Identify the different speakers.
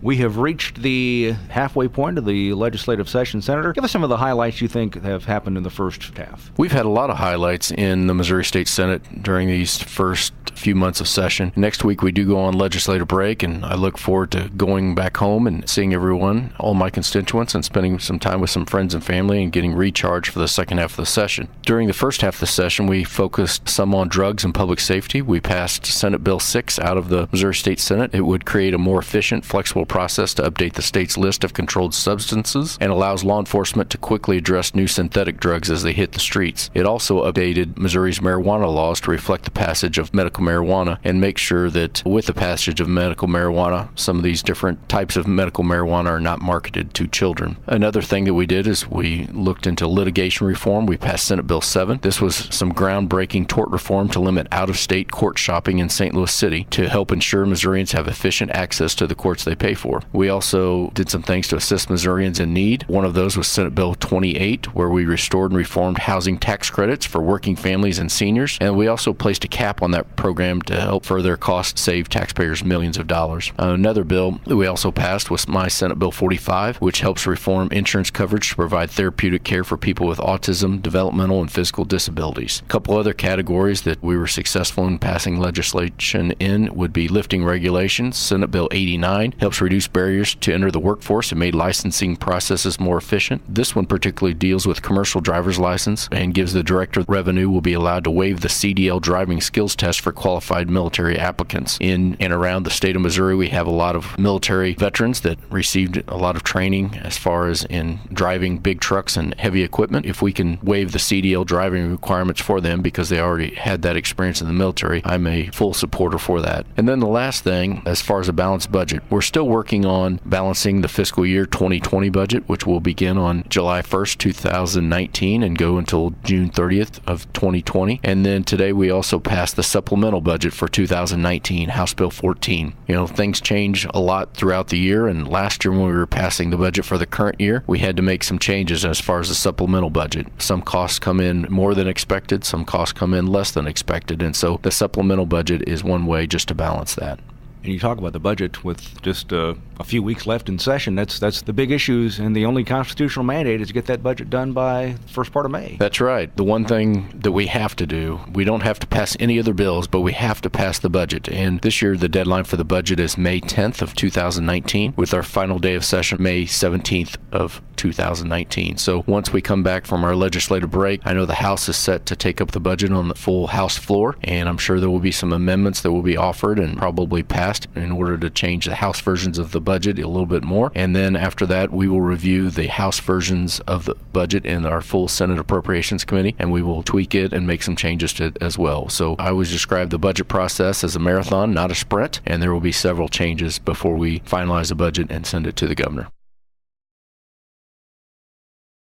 Speaker 1: We have reached the halfway point of the legislative session. Senator, give us some of the highlights you think have happened in the first half.
Speaker 2: We've had a lot of highlights in the Missouri State Senate during these first few months of session. Next week we do go on legislative break, and I look forward to going back home and seeing everyone, all my constituents, and spending some time with some friends and family and getting recharged for the second half of the session. During the first half of the session, we focused some on drugs and public safety. We passed Senate Bill 6 out of the Missouri State Senate. It would create a more efficient, flexible process to update the state's list of controlled substances and allows law enforcement to quickly address new synthetic drugs as they hit the streets. It also updated Missouri's marijuana laws to reflect the passage of medical marijuana and make sure that with the passage of medical marijuana, some of these different types of medical marijuana are not marketed to children. Another thing that we did is we looked into litigation reform. We passed Senate Bill 7. This was some groundbreaking tort reform to limit out-of-state court shopping in St. Louis City to help ensure Missourians have efficient access to the courts they pay for. We also did some things to assist Missourians in need. One of those was Senate Bill 28, where we restored and reformed housing tax credits for working families and seniors, and we also placed a cap on that program to help further cost save taxpayers millions of dollars. Another bill that we also passed was my Senate Bill 45, which helps reform insurance coverage to provide therapeutic care for people with autism, developmental, and physical disabilities. A couple other categories that we were successful in passing legislation in would be lifting regulations. Senate Bill 89 helps reduce barriers to enter the workforce and made licensing processes more efficient. This one particularly deals with commercial driver's license and gives the Director of Revenue will be allowed to waive the CDL driving skills test for qualified military applicants. In and around the state of Missouri, we have a lot of military veterans that received a lot of training as far as in driving big trucks and heavy equipment. If we can waive the CDL driving requirements for them because they already had that experience in the military, I'm a full supporter for that. And then the last thing, as far as a balanced budget, we're still working on balancing the fiscal year 2020 budget, which will begin on July 1st, 2019 and go until June 30th of 2020. And then today we also passed the supplemental budget for 2019, House Bill 14. You know, things change a lot throughout the year, and last year when we were passing the budget for the current year, we had to make some changes as far as the supplemental budget. Some costs come in more than expected, some costs come in less than expected, and so the supplemental budget is one way just to balance that.
Speaker 1: And you talk about the budget with just a few weeks left in session. That's the big issues, and the only constitutional mandate is to get that budget done by the first part of May.
Speaker 2: That's right. The one thing that we have to do, we don't have to pass any other bills, but we have to pass the budget. And this year, the deadline for the budget is May 10th of 2019, with our final day of session May 17th of 2019. So once we come back from our legislative break, I know the House is set to take up the budget on the full House floor, and I'm sure there will be some amendments that will be offered and probably passed in order to change the House versions of the budget a little bit more. And then after that, we will review the House versions of the budget in our full Senate Appropriations Committee, and we will tweak it and make some changes to it as well. So I always describe the budget process as a marathon, not a sprint, and there will be several changes before we finalize the budget and send it to the governor.